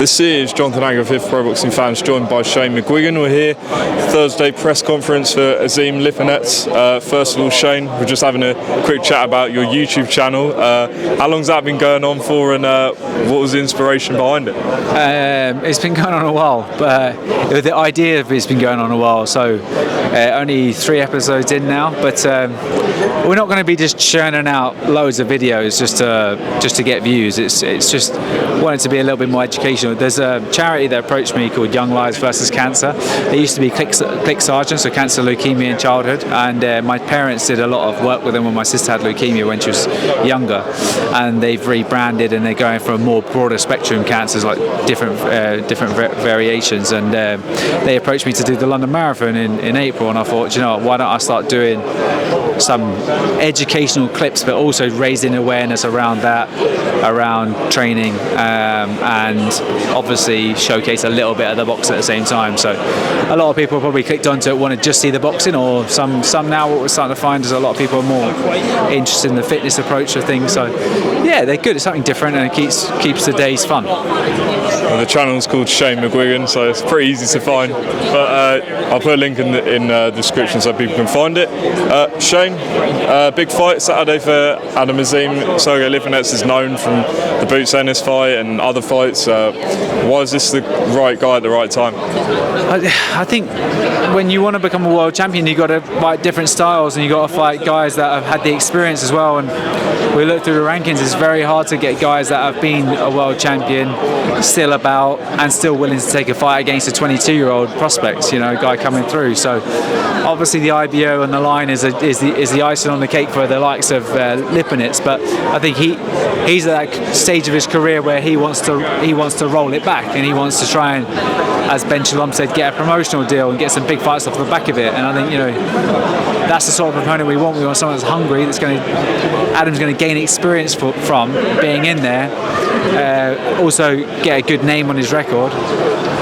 This is Jonathan Agger, 5th Pro Boxing Fans, joined by Shane McGuigan. We're here, Thursday press conference for Azim Lipinets. First of all, Shane, we're just having a quick chat about your YouTube channel. How long's that been going on for, and what was the inspiration behind it? It's been going on a while, but the idea of it's been going on a while. So only 3 episodes in now, but we're not going to be just churning out loads of videos just to get views. It's just wanted to be a little bit more educational. There's a charity that approached me called Young Lives versus Cancer. They used to be Click Sergeant, so cancer, leukemia in childhood, and my parents did a lot of work with them when my sister had leukemia when she was younger, and they've rebranded and they're going for a more broader spectrum cancers, like different variations, and they approached me to do the London Marathon in April, and I thought, you know, why don't I start doing some educational clips but also raising awareness around that, around training, and obviously showcase a little bit of the box at the same time. So a lot of people probably clicked onto it, want to just see the boxing, or some now what we're starting to find is a lot of people are more interested in the fitness approach of things. So yeah, they're good. It's something different, and it keeps the days fun. Well, the channel's called Shane McGuigan, so it's pretty easy to find, but I'll put a link in the description so people can find it. Shane, big fight Saturday for Adam Azim. Sergey Lipinets is known from the Boots Ennis fight and other fights. Why is this the right guy at the right time? I think when you want to become a world champion, you've got to fight different styles, and you've got to fight guys that have had the experience as well. And we look through the rankings, it's very hard to get guys that have been a world champion still about and still willing to take a fight against a 22-year-old prospect, you know, guy coming through. So obviously the IBO and the line is the icing on the cake for the likes of Lipinets, but I think he's at that stage of his career where he wants to roll it back, and he wants to try and, as Ben Shalom said, get a promotional deal and get some big fights off the back of it. And I think, you know, that's the sort of opponent we want. We want someone that's hungry, Adam's going to gain experience from being in there, also get a good name on his record,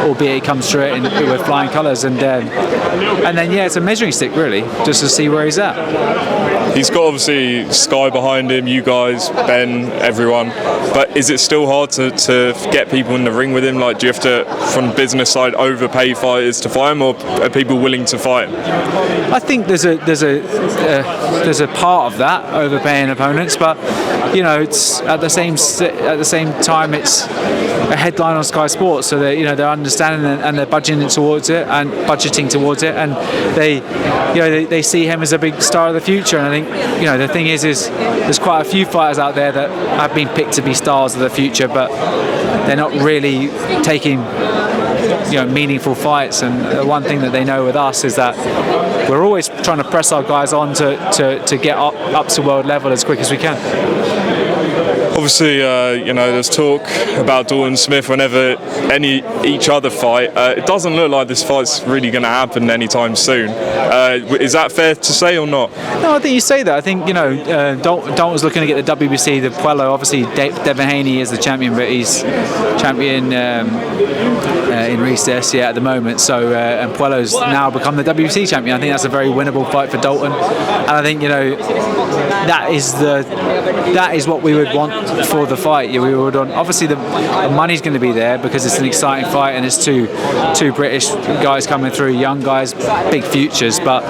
albeit he comes through it with flying colours, and then yeah, it's a measuring stick really, just to see where he's at. He's got obviously Skye behind him, you guys, Ben, everyone, but is it still hard to get people in the ring with him? Like, do you have to, from the business side, overpay fighters to fight him, or are people willing to fight him? I think there's a part of that, overpaying opponents, but you know, it's at the same time it's a headline on Sky Sports, so they're understanding and they're budgeting towards it, and they see him as a big star of the future. And I think, you know, the thing is there's quite a few fighters out there that have been picked to be stars of the future, but they're not really taking, you know, meaningful fights. And the one thing that they know with us is that we're always trying to press our guys on to get up to world level as quick as we can. Obviously, you know, there's talk about Dalton Smith whenever each other fight. It doesn't look like this fight's really going to happen anytime soon. Is that fair to say or not? No, I think you say that. I think, you know, Dalton was looking to get the WBC, the Puello. Obviously, Devin Haney is the champion, but he's champion in recess, yeah, at the moment. So, and Puello's now become the WBC champion. I think that's a very winnable fight for Dalton, and I think, you know, that is what we would want for the fight. Yeah, we would want, obviously the money's going to be there because it's an exciting fight, and it's two British guys coming through, young guys, big futures. But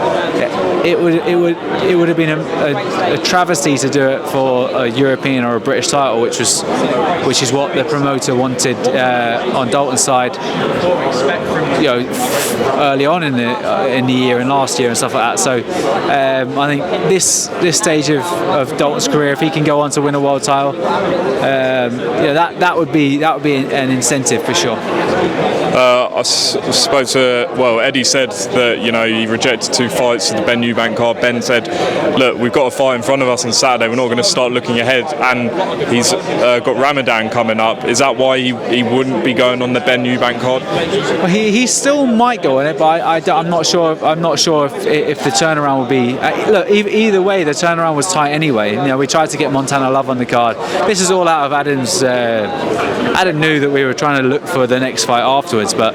it would have been a travesty to do it for a European or a British title, which is what the promoter wanted on Dalton's side, you know, early on in the year and last year and stuff like that. So I think this stage of Dalton's career, if he can go on to win a world title, yeah, that would be an incentive for sure. I spoke to, Eddie said that, you know, he rejected 2 fights to the Ben Eubank card. Ben said, look, we've got a fight in front of us on Saturday, we're not going to start looking ahead, and he's got Ramadan coming up. Is that why he wouldn't be going on the Ben Eubank card? Well, he still might go on it, but I'm not sure if the turnaround will be. Look, either way, the turnaround was tight anyway. You know, we tried to get Montana Love on the card. This is all out of Adam's. Adam knew that we were trying to look for the next fight afterwards, but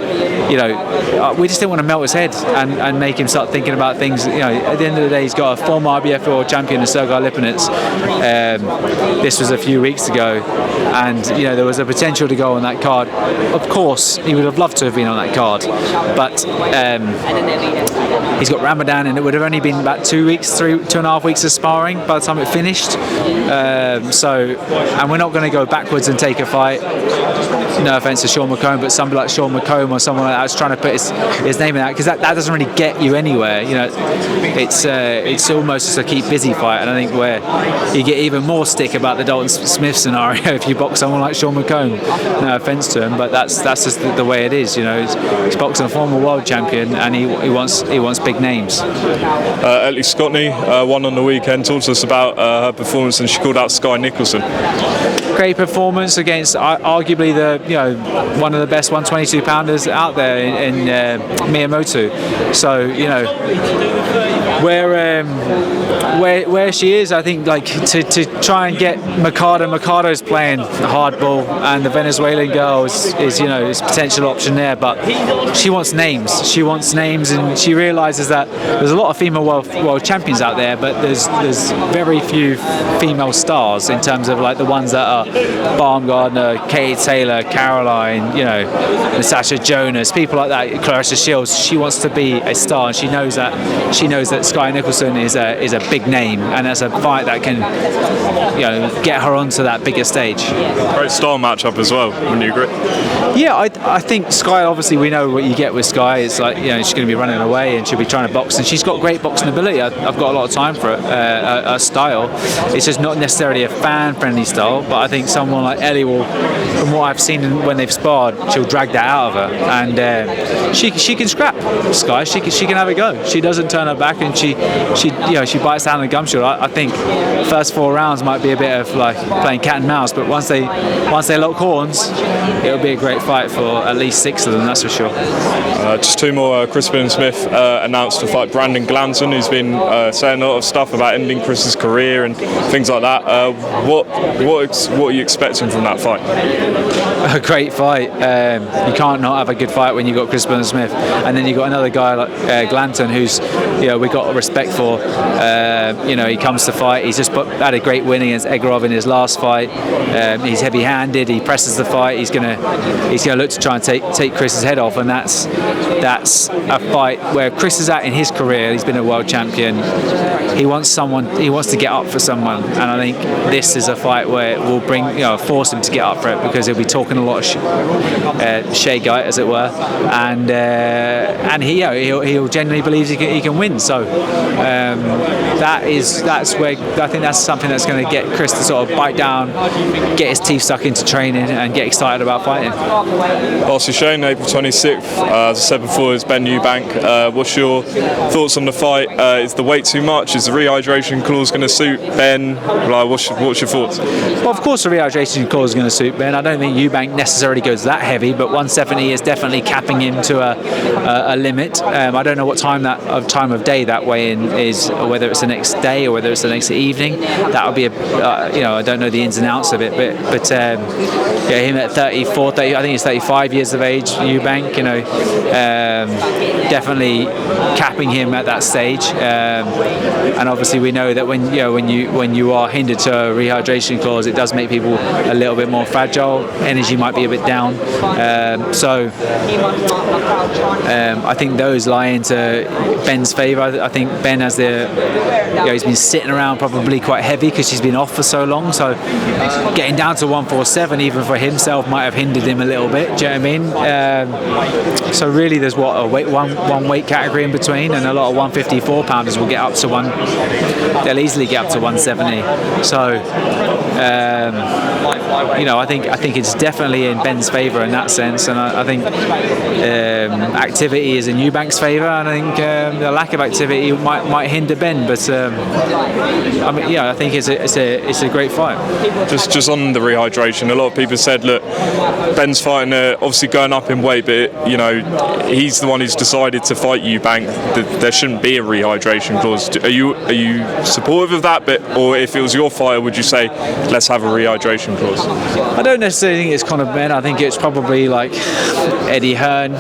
you know, we just didn't want to melt his head and make him start thinking about things. You know, at the end of the day, he's got a former IBF world champion, Sergey Lipinets. This was a few weeks ago, and you know, there was a potential to go on that card. course, he would have loved to have been on that card, but he's got Ramadan, and it would have only been about 2 weeks, 2.5 weeks of sparring by the time it finished. And we're not going to go backwards and take a fight. No offense to Sean McComb, but somebody like Sean McComb or someone like that is trying to put his name in that, because that doesn't really get you anywhere. You know, it's almost just a keep busy fight, and I think where you get even more stick about the Dalton Smith scenario if you box someone like Sean McComb. No offense to him, but that's just the way it is. You know, he's boxing a former world champion, and he wants big names. Ellie Scotney won on the weekend. Talk to us about her performance, and she called out Skye Nicolson. Great performance against arguably one of the best 122 pounders out there in Miyamoto. So where she is, I think to try and get Mercado's playing hardball, and the Venezuelan girl is potential option there, but she wants names, and she realises that there's a lot of female world champions out there, but there's very few female stars in terms of the ones that are Baumgardner, Katie Taylor, Caroline, Natasha Jonas, people like that, Clarissa Shields. She wants to be a star, and she knows that Skye Nicolson is a big name, and that's a fight that can get her onto that bigger stage. Great style matchup as well, wouldn't you agree? Yeah, I think Skye, obviously we know what you get with Skye. It's she's going to be running away and she'll be trying to box, and she's got great boxing ability. I've got a lot of time for it. Her style, it's just not necessarily a fan-friendly style, but I think someone like Ellie will, from what I've seen when they've sparred, she'll drag that out of her, and she can scrap Skye. She can have a go. She doesn't turn her back, and she bites down the gumshoe. I think first 4 rounds might be a bit of playing cat and mouse, but once they lock horns, it'll be a great fight for at least 6 of them, that's for sure. Just 2 more. Chris Billam-Smith announced to fight Brandon Glanton, who's been saying a lot of stuff about ending Chris's career and things like that. What are you expecting from that fight? A great fight. You can't not have a good fight when you've got Chris Billam-Smith, and then you've got another guy like Glanton, who's we got respect for. He comes to fight. He's just had a great win against Egorov in his last fight. He's heavy-handed. He presses the fight. He's gonna look to try and take Chris's head off, and that's a fight where Chris is at in his career. He's been a world champion. He wants to get up for someone, and I think this is a fight where it will force him to get up for it, because he'll be talking a lot of shade, as it were, and he'll genuinely believe he can win. So that's where I think that's something that's going to get Chris to sort of bite down, get his teeth stuck into training, and get excited about fighting. Lastly, Shane, April 26th, as I said before, is Ben Eubank. What's your thoughts on the fight? Is the weight too much? Is the rehydration clause going to suit Ben? What's your thoughts? Well, of course the rehydration clause is going to suit Ben. I don't think Eubank necessarily goes that heavy, but 170 is definitely capping him to a limit. I don't know what time of day that weigh-in is, or whether it's the next day or whether it's the next evening. That would be I don't know the ins and outs of it, but him at 34, 30, I think he's 35 years of age, Eubank, definitely capping him at that stage, and obviously we know that when you are hindered to a rehydration clause, it does make people a little bit more fragile. Energy might be a bit down, so I think those lie into Ben's favour. I think Ben has he's been sitting around probably quite heavy because he's been off for so long, so getting down to 147 even for himself might have hindered him a little bit. Do you know what I mean? So really there's one weight category in between, and a lot of 154 pounders will get up to they'll easily get up to 170. So I think it's definitely in Ben's favour in that sense, and I think activity is in Eubank's favour, and I think the lack of activity might hinder Ben. But I think it's a great fight. Just on the rehydration, a lot of people said, look, Ben's fighting, obviously going up in weight, but he's the one who's decided to fight Eubank. There shouldn't be a rehydration clause. Are you supportive of that? Or if it was your fighter, would you say let's have a rehydration clause? I don't necessarily think it's Conor Benn. I think it's probably like Eddie Hearn,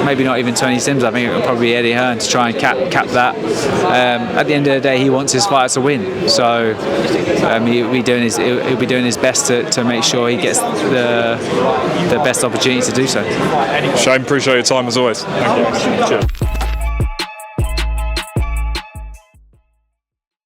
maybe not even Tony Sims. I think it would probably be Eddie Hearn to try and cap that. At the end of the day, he wants his fighter to win, so he'll be doing his best to make sure he gets the the best opportunity to do so. Shane, appreciate your time as always. Thank you. Cheers.